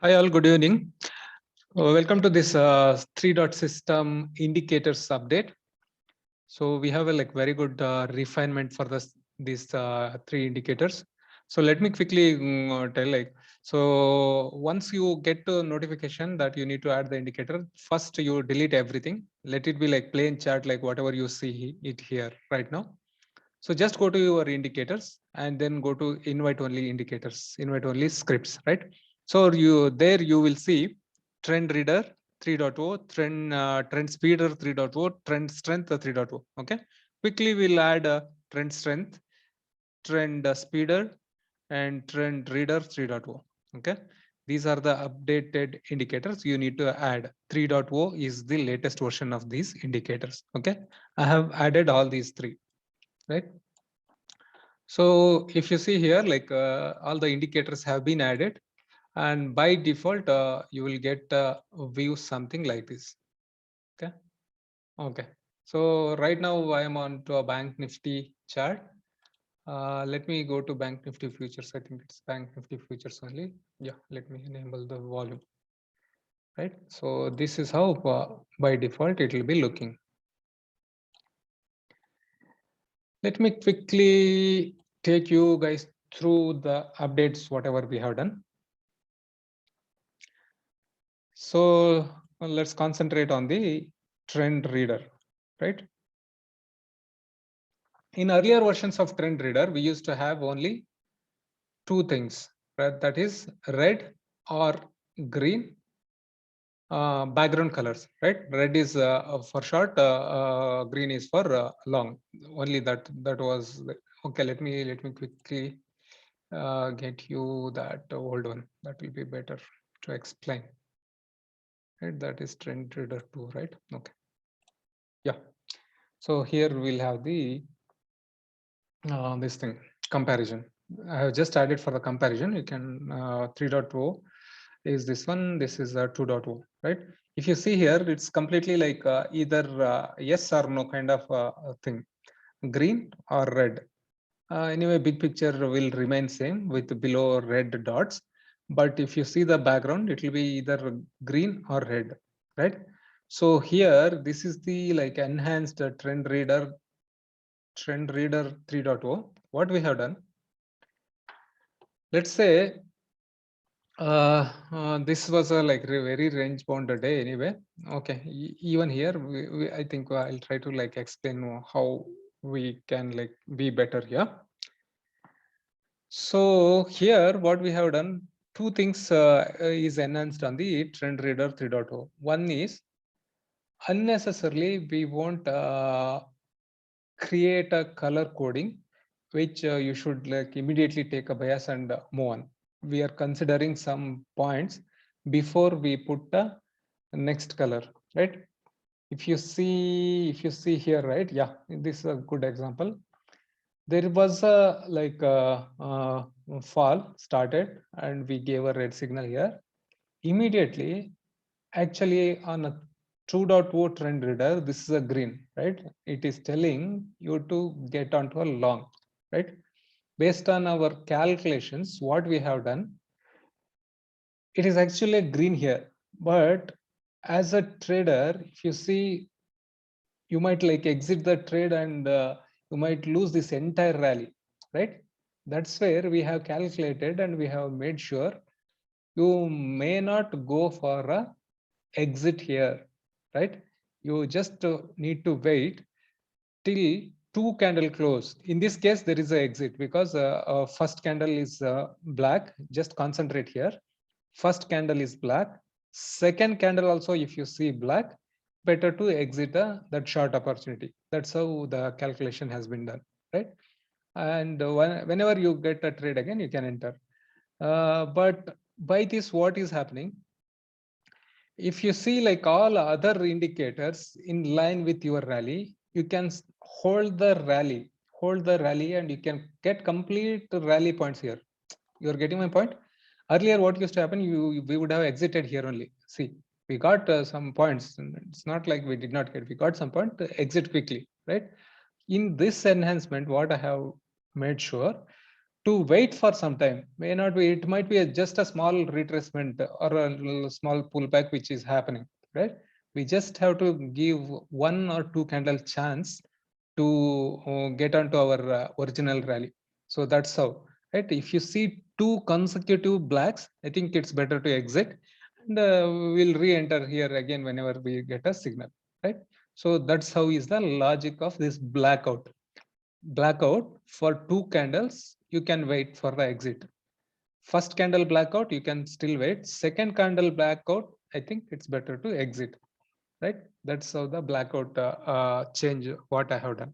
Hi all, good evening. Welcome to this three dot system indicators update. So we have a very good refinement for these three indicators. So let me quickly tell so once you get a notification that you need to add the indicator, first you delete everything. Let it be like plain chart, like whatever you see it here right now. So just go to your indicators and then go to invite only indicators, invite only scripts, right? So you will see trend reader 3.0, trend speeder 3.0, trend strength 3.0. Okay, quickly we'll add trend strength, trend speeder, and trend reader 3.0. Okay, these are the updated indicators you need to add. 3.0 is the latest version of these indicators. Okay, I have added all these three, right? So if you see here, all the indicators have been added, and by default, you will get view something like this. Okay. Okay. So right now I am on to a Bank Nifty chart. Let me go to Bank Nifty futures. I think it's Bank Nifty futures only. Yeah. Let me enable the volume. Right. So this is how by default it will be looking. Let me quickly take you guys through the updates, whatever we have done. So let's concentrate on the trend reader, right? In earlier versions of trend reader, we used to have only two things, right? That is red or green background colors, right? Red is for short, green is for long. Only that was okay. Let me quickly get you that old one. That will be better to explain. Right, that is trend reader 2, right? Okay. Yeah. So here we'll have the this thing comparison. I have just added for the comparison. You can 3.0 is this one. This is 2.0, right? If you see here, it's completely like either yes or no kind of thing, green or red. Anyway, big picture will remain same with below red dots. But if you see the background, it will be either green or red, right? So here, this is the like enhanced trend reader 3.0. What we have done, let's say this was a very range bound day anyway. Okay, even here I think I'll try to like explain how we can like be better here. So here what we have done, two things is enhanced on the trend reader 3.0. One is unnecessarily we won't create a color coding which you should like immediately take a bias and move on. We are considering some points before we put the next color, right? If you see here, right? Yeah, this is a good example. There was a fall started and we gave a red signal here. Immediately, actually on a 2.0 trend reader, this is a green, right? It is telling you to get onto a long, right? Based on our calculations, what we have done, it is actually a green here. But as a trader, if you see, you might like exit the trade and you might lose this entire rally, right? That's where we have calculated and we have made sure you may not go for a exit here, right? You just need to wait till two candle close. In this case, there is a exit because first candle is black. Just concentrate here. First candle is black. Second candle also, if you see black, better to exit that short opportunity. That's how the calculation has been done, right? And whenever you get a trade again, you can enter. But by this, what is happening? If you see like all other indicators in line with your rally, you can hold the rally and you can get complete rally points here. You're getting my point? Earlier, what used to happen, we would have exited here only. See, we got some points. It's not like we did not get, we got some point to exit quickly, right? In this enhancement, what I have made sure, to wait for some time. May not be, it might be just a small retracement or a small pullback which is happening, right? We just have to give 1 or 2 candle chance to get onto our original rally. So that's how, right? If you see 2 consecutive blacks, I think it's better to exit, and we'll re-enter here again whenever we get a signal, right? So that's how is the logic of this blackout. Blackout for 2 candles, you can wait for the exit. First candle blackout, you can still wait. Second candle blackout, I think it's better to exit, right? That's how the blackout change what I have done.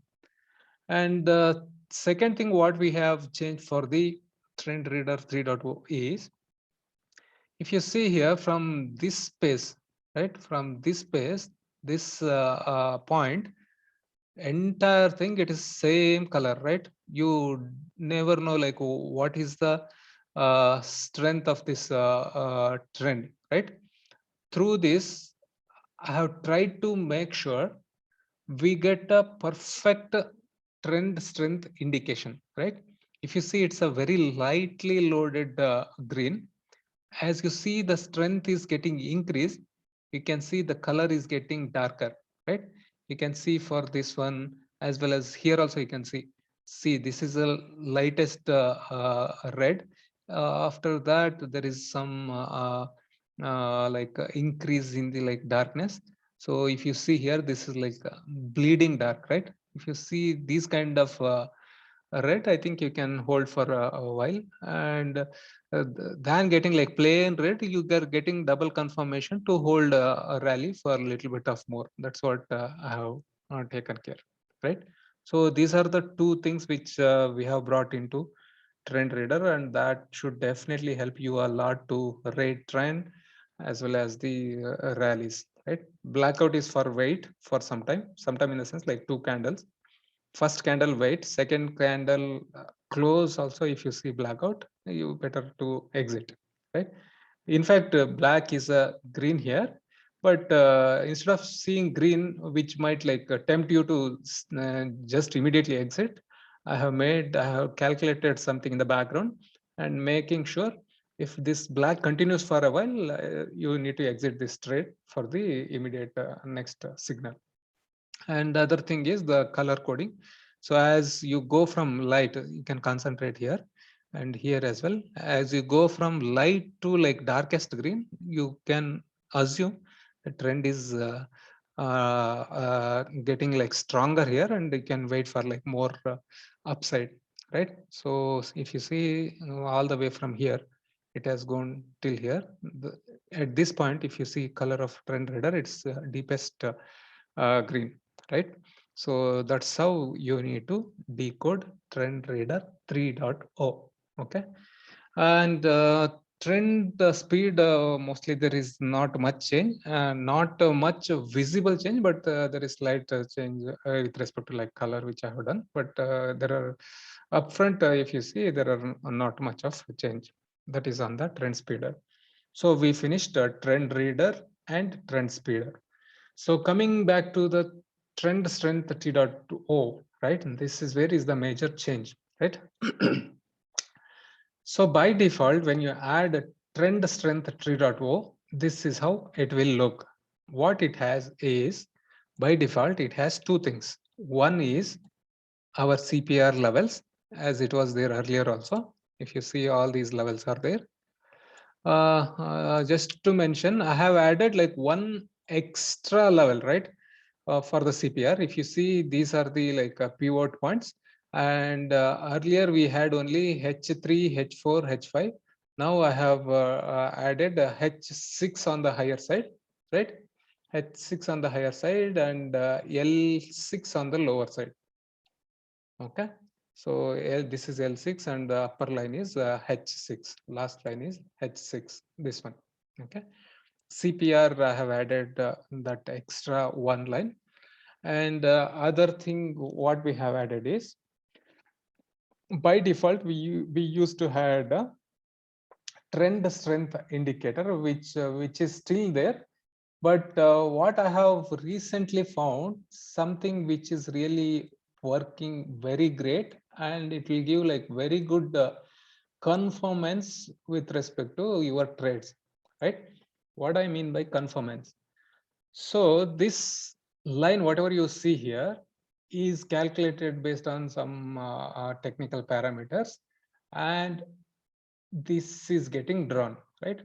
And the second thing what we have changed for the Trend Reader 3.0 is, if you see here from this space, right? From this space, this point, entire thing, it is same color, right? You never know like what is the strength of this trend, right? Through this, I have tried to make sure we get a perfect trend strength indication, right? If you see, it's a very lightly loaded green. As you see, the strength is getting increased. You can see the color is getting darker, right? You can see for this one as well as here also you can see this is the lightest red. After that, there is some like increase in the like darkness. So if you see here, this is like bleeding dark, right? If you see these kind of red, I think you can hold for a while. And than getting like plain red, you are getting double confirmation to hold a rally for a little bit of more. That's what I have taken care, right? So these are the 2 things which we have brought into Trend Reader, and that should definitely help you a lot to rate trend as well as the rallies, right? Blackout is for wait for sometime in the sense like 2 candles. First candle wait, second candle close. Also, if you see blackout, you better to exit, right? In fact, black is a green here, but instead of seeing green, which might like tempt you to just immediately exit, I have calculated something in the background and making sure if this black continues for a while, you need to exit this trade for the immediate next signal. And the other thing is the color coding. So as you go from light, you can concentrate here and here as well. As you go from light to like darkest green, you can assume the trend is getting like stronger here, and you can wait for like more upside, right? So if you see all the way from here, it has gone till here. At this point, if you see color of Trend Reader, it's deepest green, right? So that's how you need to decode Trend Reader 3.0. Okay. And trend speed, mostly there is not much change, not much visible change, but there is slight change with respect to like color, which I have done. But there are upfront, if you see, there are not much of change that is on the trend speeder. So we finished Trend Reader and Trend Speeder. So coming back to the Trend Strength 3.0, right? And this is where is the major change, right? So by default, when you add Trend Strength 3.0, this is how it will look. What it has is, by default, it has 2 things. One is our CPR levels, as it was there earlier also. If you see, all these levels are there. Just to mention, I have added like one extra level, right? For the CPR. If you see, these are the like pivot points. And earlier we had only H3, H4, H5. Now I have added H6 on the higher side, right? H6 on the higher side and L6 on the lower side. Okay. So this is L6 and the upper line is H6. Last line is H6. This one. Okay. CPR I have added that extra one line. And other thing what we have added is, by default we used to have a trend strength indicator which is still there, but what I have recently found, something which is really working very great and it will give like very good conformance with respect to your trades, right? What I mean by conformance. So this line, whatever you see here, is calculated based on some technical parameters, and this is getting drawn, right?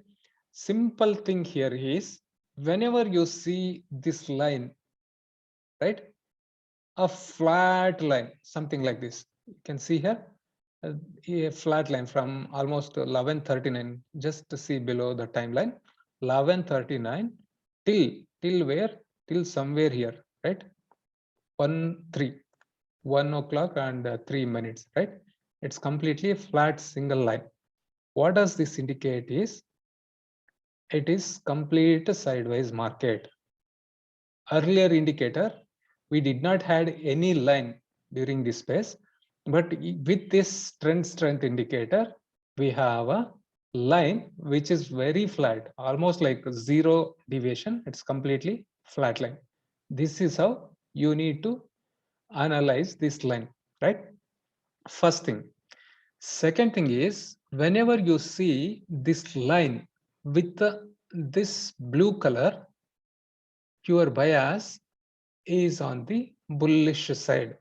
Simple thing here is, whenever you see this line, right, a flat line, something like this, you can see here, a flat line from almost 1139, just to see below the timeline, 1139 till where, till somewhere here, right? 1 o'clock and 3 minutes, right? It's completely flat single line. What does this indicate is, it is complete sideways market. Earlier indicator, we did not had any line during this phase, but with this trend strength indicator, we have a line which is very flat, almost like zero deviation. It's completely flat line. This is how you need to analyze this line, right? First thing. Second thing is, whenever you see this line with this blue color, your bias is on the bullish side.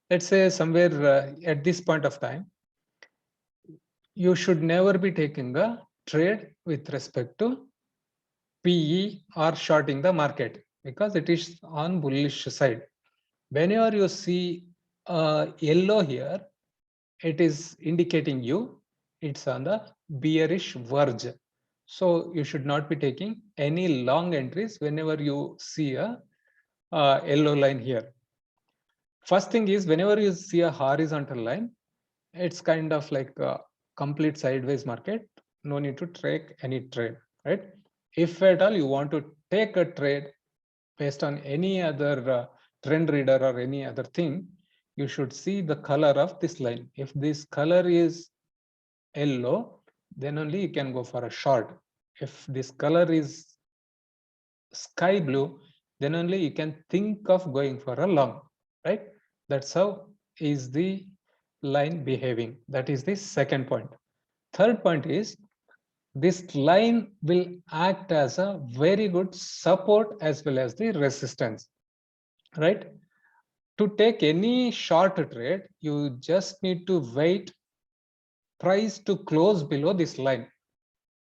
Let's say somewhere at this point of time, you should never be taking a trade with respect to PE or shorting the market, because it is on bullish side. Whenever you see yellow here, it is indicating you it's on the bearish verge. So you should not be taking any long entries whenever you see a yellow line here. First thing is, whenever you see a horizontal line, it's kind of like a complete sideways market. No need to take any trade, right? If at all you want to take a trade based on any other trend reader or any other thing, you should see the color of this line. If this color is yellow, then only you can go for a short. If this color is sky blue, then only you can think of going for a long, right? That's how is the line behaving. That is the second point. Third point is, this line will act as a very good support as well as the resistance, right? To take any short trade, you just need to wait price to close below this line.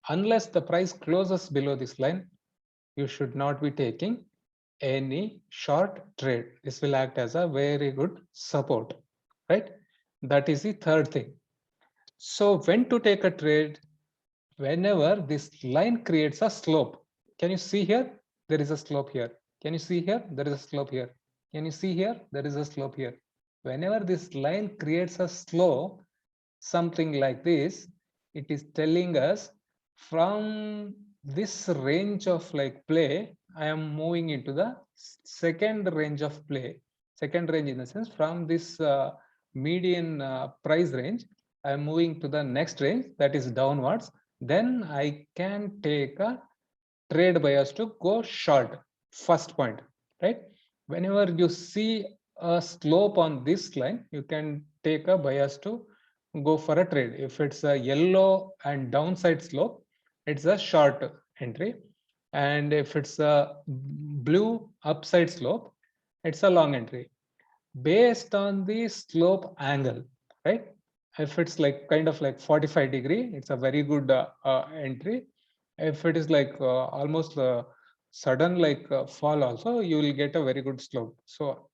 Unless the price closes below this line, you should not be taking any short trade. This will act as a very good support, right? That is the third thing. So when to take a trade? Whenever this line creates a slope. Can you see here? There is a slope here. Can you see here? There is a slope here. Can you see here? There is a slope here. Whenever this line creates a slope, something like this, it is telling us from this range of like play, I am moving into the second range of play. Second range in the sense, from this median price range, I am moving to the next range, that is downwards. Then I can take a trade bias to go short. First point, right? Whenever you see a slope on this line, you can take a bias to go for a trade. If it's a yellow and downside slope, it's a short entry. And if it's a blue upside slope, it's a long entry based on the slope angle, right? If it's like kind of like 45 degree, it's a very good entry. If it is like almost sudden like fall also, you will get a very good slope. So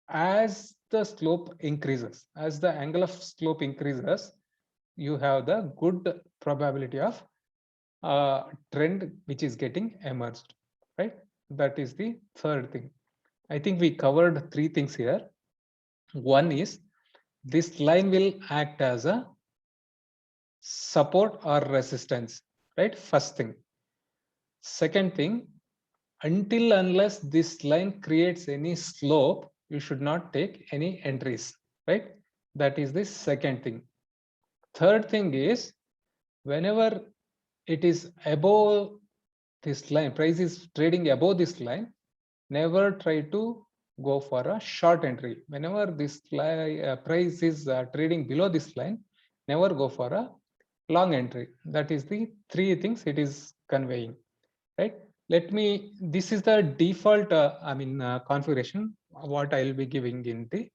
as the slope increases, as the angle of slope increases, you have the good probability of trend which is getting emerged, right? That is the third thing. I think we covered three things here. One is, this line will act as a support or resistance, right? First thing. Second thing, until unless this line creates any slope, you should not take any entries, right? That is the second thing. Third thing is, whenever it is above this line, price is trading above this line, never try to go for a short entry. Whenever this price is trading below this line, never go for a long entry. That is the three things it is conveying, right? Let me, this is the default, configuration, what I will be giving in the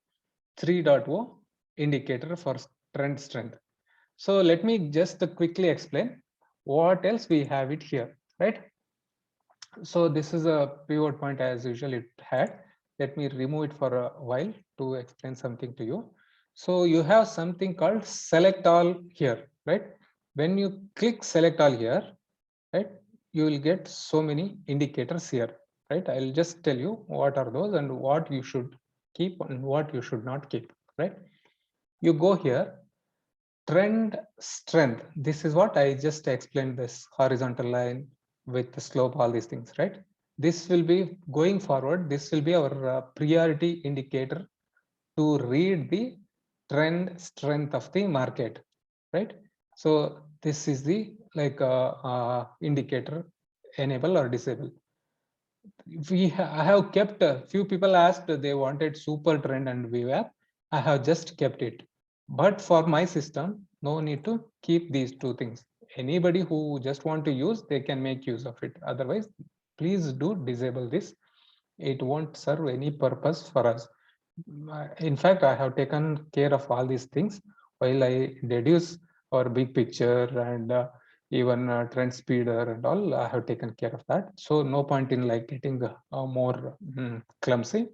3.0 indicator for trend strength. So let me just quickly explain what else we have it here, right? So this is a pivot point as usual it had. Let me remove it for a while to explain something to you. So you have something called select all here, right? When you click select all here, right, you will get so many indicators here, right? I'll just tell you what are those and what you should keep and what you should not keep, right? You go here, trend strength. This is what I just explained, this horizontal line with the slope, all these things, right? This will be going forward. This will be our priority indicator to read the trend strength of the market, right? So this is the like indicator, enable or disable. I have kept a few people asked they wanted super trend and VWAP. I have just kept it. But for my system, no need to keep these two things. Anybody who just want to use, they can make use of it. Otherwise, please do disable this. It won't serve any purpose for us. In fact, I have taken care of all these things while I deduce our big picture and even trend speeder and all. I have taken care of that. So no point in like getting more clumsy.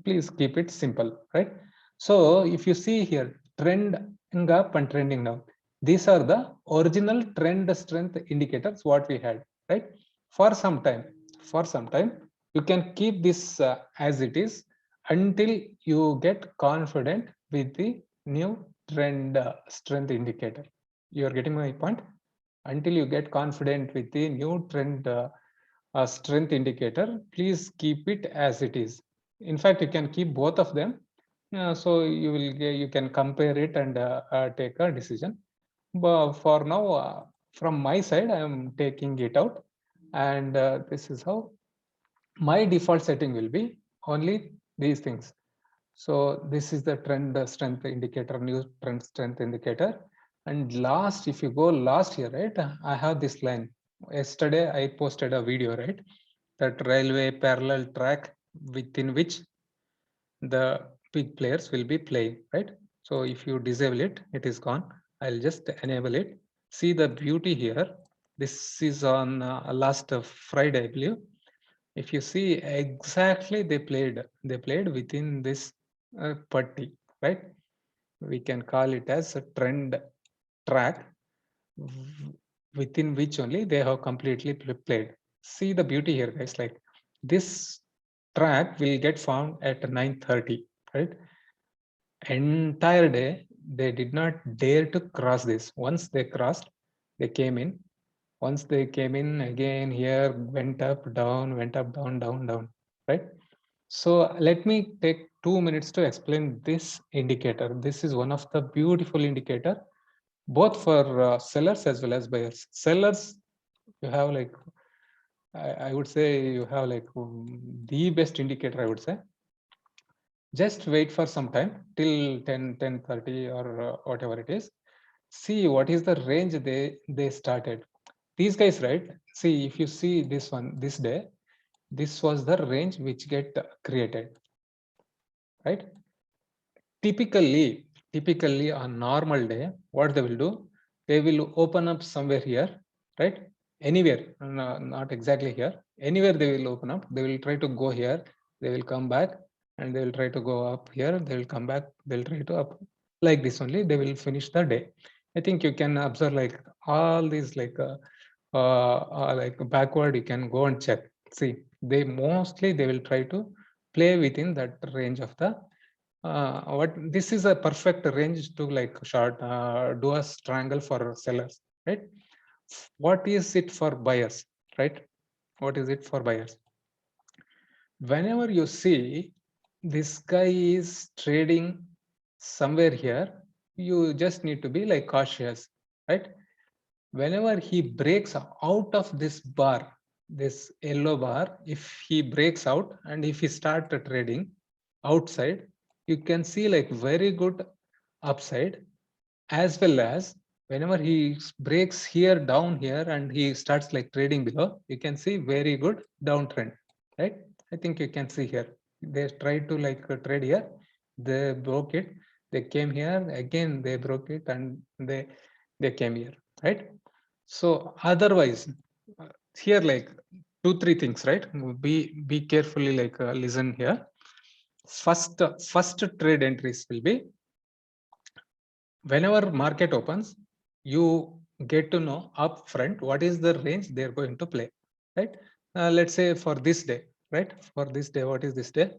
Please keep it simple, right? So if you see here, trending up and trending down, these are the original trend strength indicators what we had, right? For some time, you can keep this as it is until you get confident with the new trend strength indicator. You are getting my point? Until you get confident with the new trend strength indicator, please keep it as it is. In fact, you can keep both of them. So you can compare it and take a decision. But for now, from my side, I am taking it out, and this is how my default setting will be only these things. So this is the trend strength indicator, new trend strength indicator. And last, if you go last here, right, I have this line. Yesterday, I posted a video, right? That railway parallel track within which the big players will be playing, right? So if you disable it, it is gone. I'll just enable it. See the beauty here. This is on last Friday, I believe. If you see exactly they played within this putty, right? We can call it as a trend track within which only they have completely played. See the beauty here, guys. Like this track will get found at 9:30, right? Entire day they did not dare to cross this. Once they crossed, they came in. Once they came in again, here went up, down, down, right? So let me take 2 minutes to explain this indicator. This is one of the beautiful indicator, both for sellers as well as buyers. Sellers, you have like, I would say you have like the best indicator, I would say. Just wait for some time till 10:30 or whatever it is. See what is the range they started. These guys, right? See, if you see this one, this day, this was the range which get created, right? Typically on normal day, what they will do, they will open up somewhere here, right? Anywhere, not exactly here. Anywhere they will open up. They will try to go here. They will come back, and they will try to go up here. They will come back. They'll try to up like this only. They will finish the day. I think you can observe like all these like backward. You can go and check. See, they mostly they will try to play within that range of the what this is a perfect range to like short do a triangle for sellers, right? What is it for buyers, right? What is it for buyers? Whenever you see this guy is trading somewhere here, you just need to be like cautious, right? Whenever he breaks out of this bar, this yellow bar, if he breaks out and if he start trading outside, you can see like very good upside, as well as whenever he breaks here down here and he starts like trading below, you can see very good downtrend, right? I think you can see here, they tried to like trade here, they broke it, they came here again, they broke it, and they came here, right? So otherwise, here like 2 3 things, right? Be carefully like listen here. First trade entries will be, whenever market opens, you get to know upfront what is the range they're going to play, right? Let's say for this day, right? For this day, what is this day?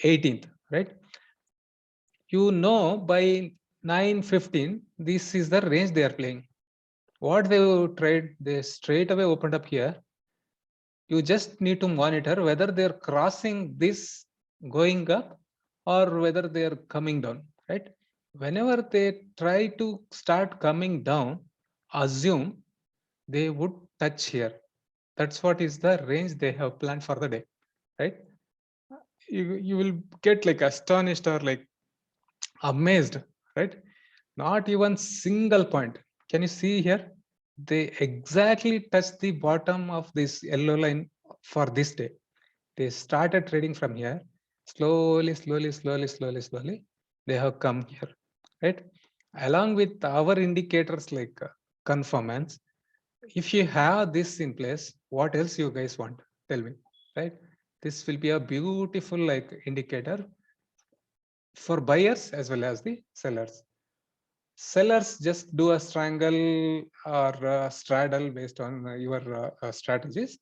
18th, right? You know by 9:15, this is the range they are playing. What they will trade, they straight away opened up here. You just need to monitor whether they're crossing this going up or whether they're coming down, right? Whenever they try to start coming down, assume they would touch here. That's what is the range they have planned for the day, right? You will get like astonished or like amazed, right? Not even single point. Can you see here? They exactly touch the bottom of this yellow line for this day. They started trading from here. Slowly, they have come here, right? Along with our indicators like conformance, if you have this in place, what else you guys want? Tell me, right? This will be a beautiful like indicator for buyers as well as the sellers. Sellers just do a strangle or straddle based on your strategies.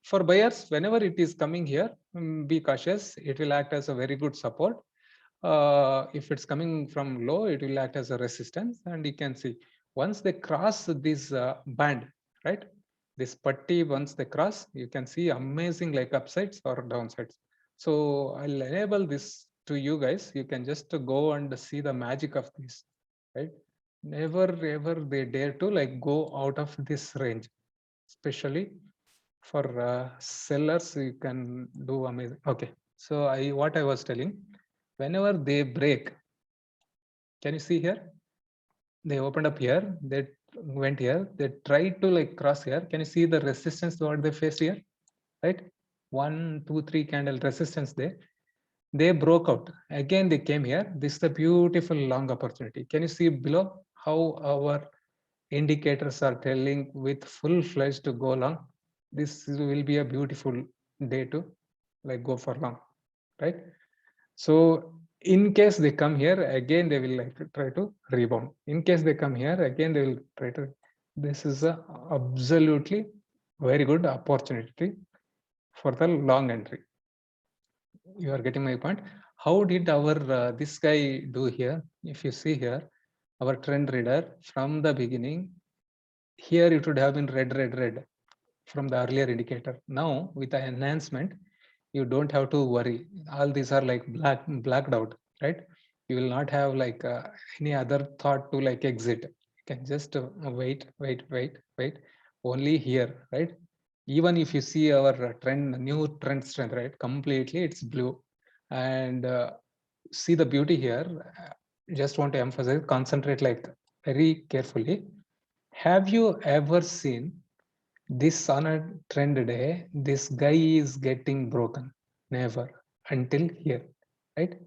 For buyers, whenever it is coming here, be cautious. It will act as a very good support. If it's coming from low, it will act as a resistance. And you can see once they cross this band, right? This putty, once they cross, you can see amazing like upsides or downsides. So I'll enable this to you guys. You can just go and see the magic of this, right? Never ever they dare to like go out of this range, especially for sellers. You can do amazing. Okay, so what I was telling, whenever they break, can you see here, they opened up here, they went here, they tried to like cross here. Can you see the resistance what they faced here, right? 1 2 3 candle resistance there. They broke out again, they came here. This is a beautiful long opportunity. Can you see below how our indicators are telling with full fledged to go long? This will be a beautiful day to like go for long, right? So in case they come here again, they will like try to rebound. In case they come here again, they will try to. This is a absolutely very good opportunity for the long entry. You are getting my point. How did our this guy do here? If you see here, our trend reader from the beginning, here it would have been red from the earlier indicator. Now with the enhancement, you don't have to worry. All these are like blacked out, right? You will not have like any other thought to like exit. You can just wait only here, right? Even if you see our trend, new trend strength, right? Completely it's blue. And see the beauty here. Just want to emphasize, concentrate like very carefully. Have you ever seen this on a trend day, this guy is getting broken? Never, until here, right?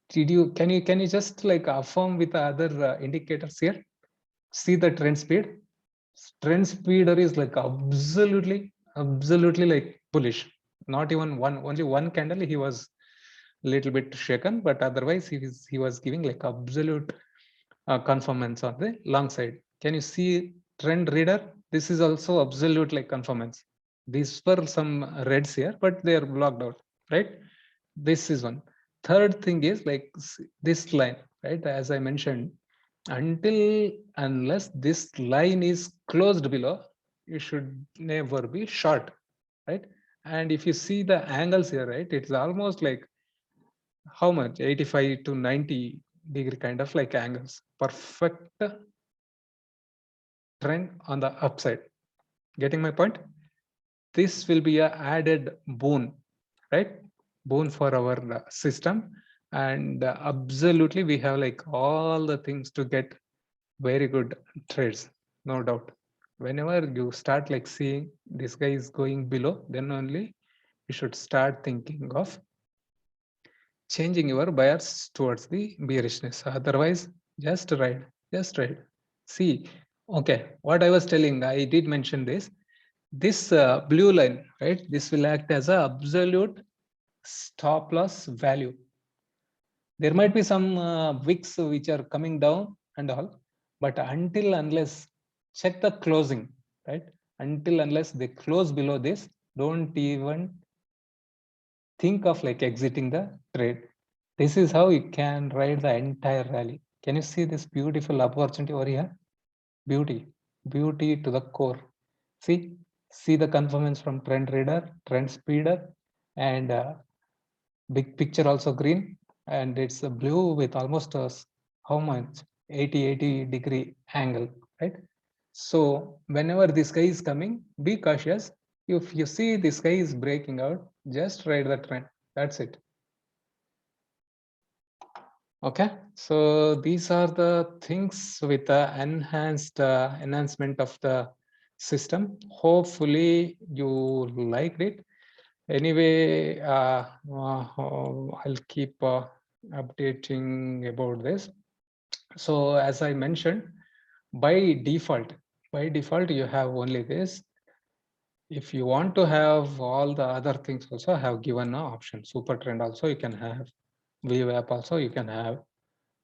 Did you, can you just like affirm with the other indicators here? See the trend speed. Trend speeder is like absolutely like bullish. Not even one, only one candle he was little bit shaken, but otherwise he was giving like absolute conformance on the long side. Can you see trend reader? This is also absolute like conformance. These were some reds here, but they are blocked out, right? This is one. Third thing is like this line, right? As I mentioned, until unless this line is closed below, you should never be short, right? And if you see the angles here, right, it's almost like how much, 85 to 90-degree kind of like angles. Perfect trend on the upside. Getting my point? this will be a added boon, right? Boon for our system. And absolutely, we have like all the things to get very good trades, no doubt. Whenever you start like seeing this guy is going below, then only you should start thinking of changing your bias towards the bearishness. Otherwise, just ride, just ride. See, okay, what I was telling, I did mention this. This blue line, right? This will act as a absolute stop loss value. There might be some wicks which are coming down and all, but until unless check the closing, right? Until unless they close below this, don't even think of like exiting the trade. This is how you can ride the entire rally. Can you see this beautiful opportunity over here? Beauty, beauty to the core. See the confirmance from trend reader, trend speeder, and big picture also green, and it's a blue with almost a how much 80 degree angle, right? So whenever this guy is coming, be cautious. If you see this guy is breaking out, just ride the trend. That's it. Okay, so these are the things with the enhanced enhancement of the system. Hopefully you liked it. Anyway, I'll keep updating about this. So as I mentioned, by default, you have only this. If you want to have all the other things also, I have given an option. Super trend also you can have. VWAP also you can have.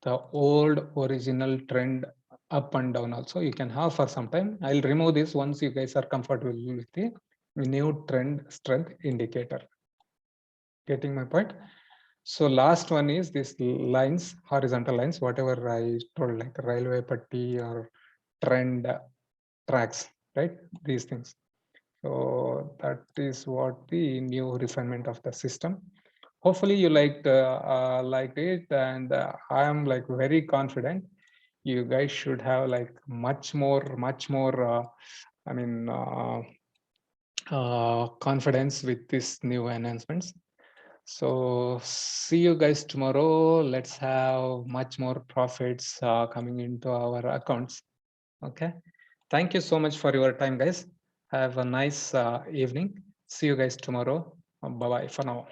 The old original trend up and down also you can have for some time. I'll remove this once you guys are comfortable with the new trend strength indicator. Getting my point? So last one is this lines, horizontal lines, whatever I told, like railway patti or trend tracks, right? These things. So that is what the new refinement of the system. Hopefully you liked it, and I am like very confident you guys should have like much more I mean confidence with this new enhancements. So see you guys tomorrow. Let's have much more profits coming into our accounts. Okay, thank you so much for your time, guys. Have a nice evening. See you guys tomorrow. Bye bye for now.